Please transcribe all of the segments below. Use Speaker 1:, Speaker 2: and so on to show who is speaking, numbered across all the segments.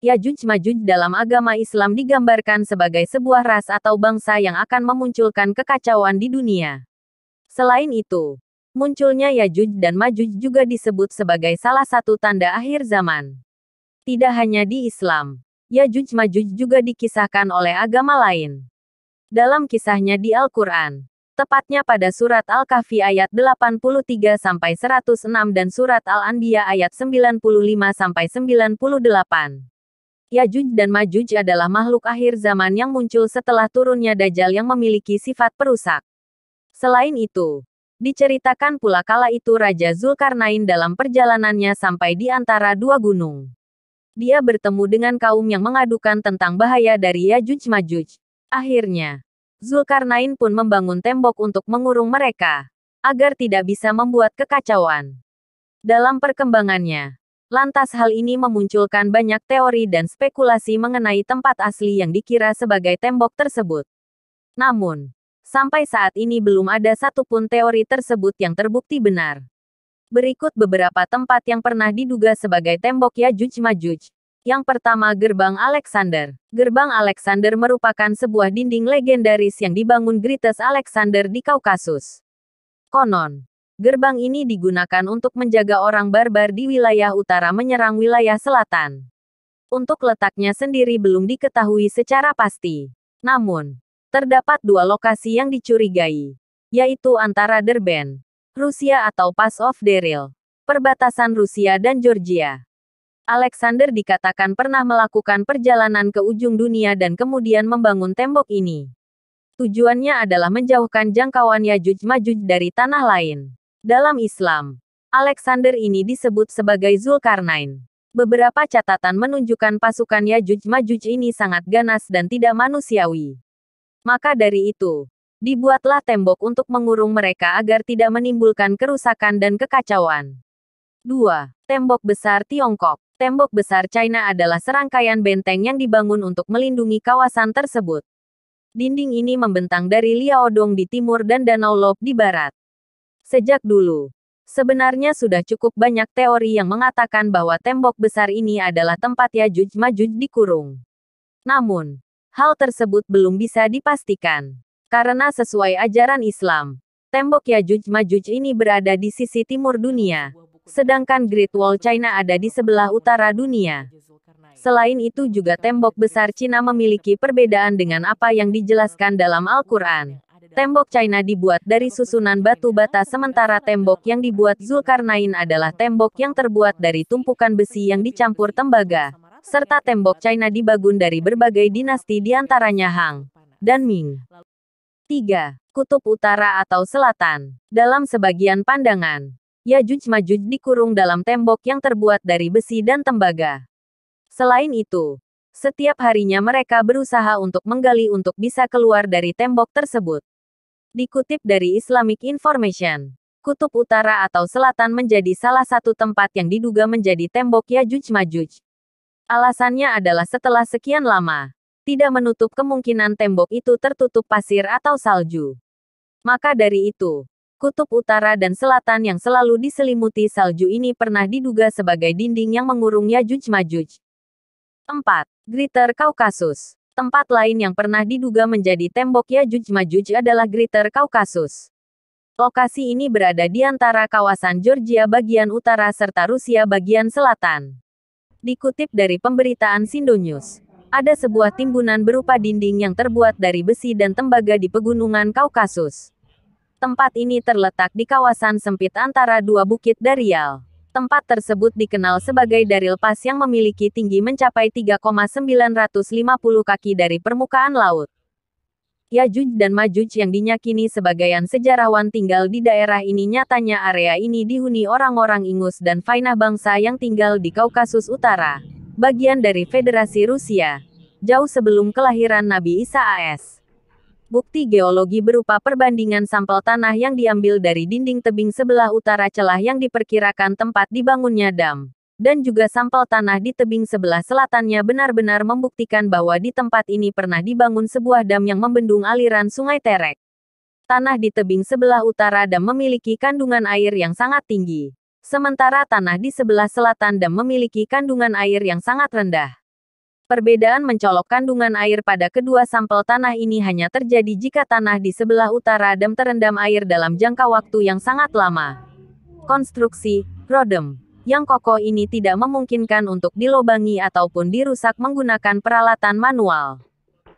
Speaker 1: Yajuj-Majuj dalam agama Islam digambarkan sebagai sebuah ras atau bangsa yang akan memunculkan kekacauan di dunia. Selain itu, munculnya Yajuj dan Majuj juga disebut sebagai salah satu tanda akhir zaman. Tidak hanya di Islam, Yajuj-Majuj juga dikisahkan oleh agama lain. Dalam kisahnya di Al-Quran, tepatnya pada surat Al-Kahfi ayat 83-106 dan surat Al-Anbiya ayat 95-98. Yajuj dan Majuj adalah makhluk akhir zaman yang muncul setelah turunnya Dajjal yang memiliki sifat perusak. Selain itu, diceritakan pula kala itu Raja Zulkarnain dalam perjalanannya sampai di antara dua gunung. Dia bertemu dengan kaum yang mengadukan tentang bahaya dari Yajuj-Majuj. Akhirnya, Zulkarnain pun membangun tembok untuk mengurung mereka, agar tidak bisa membuat kekacauan. Dalam perkembangannya, lantas hal ini memunculkan banyak teori dan spekulasi mengenai tempat asli yang dikira sebagai tembok tersebut. Namun, sampai saat ini belum ada satupun teori tersebut yang terbukti benar. Berikut beberapa tempat yang pernah diduga sebagai tembok Yajuj-Majuj. Yang pertama, Gerbang Alexander. Gerbang Alexander merupakan sebuah dinding legendaris yang dibangun Greatest Alexander di Kaukasus. Konon, gerbang ini digunakan untuk menjaga orang barbar di wilayah utara menyerang wilayah selatan. Untuk letaknya sendiri belum diketahui secara pasti. Namun, terdapat dua lokasi yang dicurigai, yaitu antara Derben, Rusia atau Pass of Deryl, perbatasan Rusia dan Georgia. Alexander dikatakan pernah melakukan perjalanan ke ujung dunia dan kemudian membangun tembok ini. Tujuannya adalah menjauhkan jangkauan Yajuj-Majuj dari tanah lain. Dalam Islam, Alexander ini disebut sebagai Zulkarnain. Beberapa catatan menunjukkan pasukan Yajuj-Majuj ini sangat ganas dan tidak manusiawi. Maka dari itu, dibuatlah tembok untuk mengurung mereka agar tidak menimbulkan kerusakan dan kekacauan. 2. Tembok Besar Tiongkok. Tembok Besar China adalah serangkaian benteng yang dibangun untuk melindungi kawasan tersebut. Dinding ini membentang dari Liaodong di timur dan Danau Lob di barat. Sejak dulu, sebenarnya sudah cukup banyak teori yang mengatakan bahwa tembok besar ini adalah tempat Yajuj-Majuj dikurung. Namun, hal tersebut belum bisa dipastikan. Karena sesuai ajaran Islam, tembok Yajuj-Majuj ini berada di sisi timur dunia, sedangkan Great Wall China ada di sebelah utara dunia. Selain itu juga tembok besar Cina memiliki perbedaan dengan apa yang dijelaskan dalam Al-Quran. Tembok China dibuat dari susunan batu bata sementara tembok yang dibuat Zulkarnain adalah tembok yang terbuat dari tumpukan besi yang dicampur tembaga. Serta tembok China dibangun dari berbagai dinasti diantaranya Han dan Ming. 3. Kutub Utara atau Selatan. Dalam sebagian pandangan, Yajuj-Majuj dikurung dalam tembok yang terbuat dari besi dan tembaga. Selain itu, setiap harinya mereka berusaha untuk menggali untuk bisa keluar dari tembok tersebut. Dikutip dari Islamic Information, Kutub Utara atau Selatan menjadi salah satu tempat yang diduga menjadi tembok Yajuj-Majuj. Alasannya adalah setelah sekian lama, tidak menutup kemungkinan tembok itu tertutup pasir atau salju. Maka dari itu, Kutub Utara dan Selatan yang selalu diselimuti salju ini pernah diduga sebagai dinding yang mengurung Yajuj-Majuj. 4. Greater Kaukasus. Tempat lain yang pernah diduga menjadi tembok Yajuj-Majuj adalah Greater Kaukasus. Lokasi ini berada di antara kawasan Georgia bagian utara serta Rusia bagian selatan. Dikutip dari pemberitaan Sindonews, ada sebuah timbunan berupa dinding yang terbuat dari besi dan tembaga di pegunungan Kaukasus. Tempat ini terletak di kawasan sempit antara dua bukit Daryal. Tempat tersebut dikenal sebagai Daryl Pass yang memiliki tinggi mencapai 3,950 kaki dari permukaan laut. Yajuj dan Majuj yang dinyakini sebagian sejarawan tinggal di daerah ini nyatanya area ini dihuni orang-orang Ingus dan Vainah bangsa yang tinggal di Kaukasus Utara, bagian dari Federasi Rusia, jauh sebelum kelahiran Nabi Isa AS. Bukti geologi berupa perbandingan sampel tanah yang diambil dari dinding tebing sebelah utara celah yang diperkirakan tempat dibangunnya dam, dan juga sampel tanah di tebing sebelah selatannya benar-benar membuktikan bahwa di tempat ini pernah dibangun sebuah dam yang membendung aliran Sungai Terek. Tanah di tebing sebelah utara dam memiliki kandungan air yang sangat tinggi, sementara tanah di sebelah selatan dam memiliki kandungan air yang sangat rendah. Perbedaan mencolok kandungan air pada kedua sampel tanah ini hanya terjadi jika tanah di sebelah utara dam terendam air dalam jangka waktu yang sangat lama. Konstruksi rodem yang kokoh ini tidak memungkinkan untuk dilobangi ataupun dirusak menggunakan peralatan manual.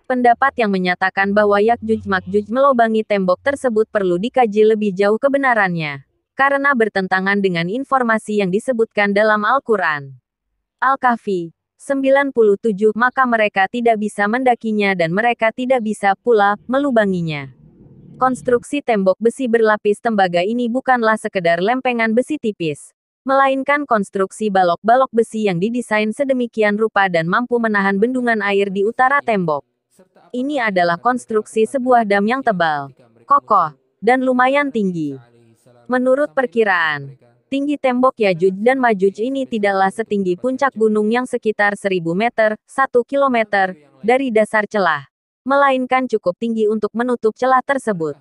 Speaker 1: Pendapat yang menyatakan bahwa Yakjuj-Makjuj melobangi tembok tersebut perlu dikaji lebih jauh kebenarannya, karena bertentangan dengan informasi yang disebutkan dalam Al-Quran. Al-Kahfi 97, maka mereka tidak bisa mendakinya dan mereka tidak bisa pula melubanginya. Konstruksi tembok besi berlapis tembaga ini bukanlah sekedar lempengan besi tipis, melainkan konstruksi balok-balok besi yang didesain sedemikian rupa dan mampu menahan bendungan air di utara tembok. Ini adalah konstruksi sebuah dam yang tebal, kokoh, dan lumayan tinggi. Menurut perkiraan, tinggi tembok Yajuj dan Majuj ini tidaklah setinggi puncak gunung yang sekitar 1000 meter, 1 kilometer, dari dasar celah, melainkan cukup tinggi untuk menutup celah tersebut.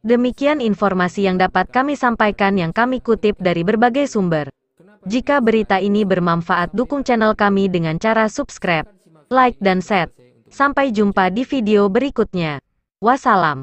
Speaker 1: Demikian informasi yang dapat kami sampaikan yang kami kutip dari berbagai sumber. Jika berita ini bermanfaat, dukung channel kami dengan cara subscribe, like dan share. Sampai jumpa di video berikutnya. Wassalam.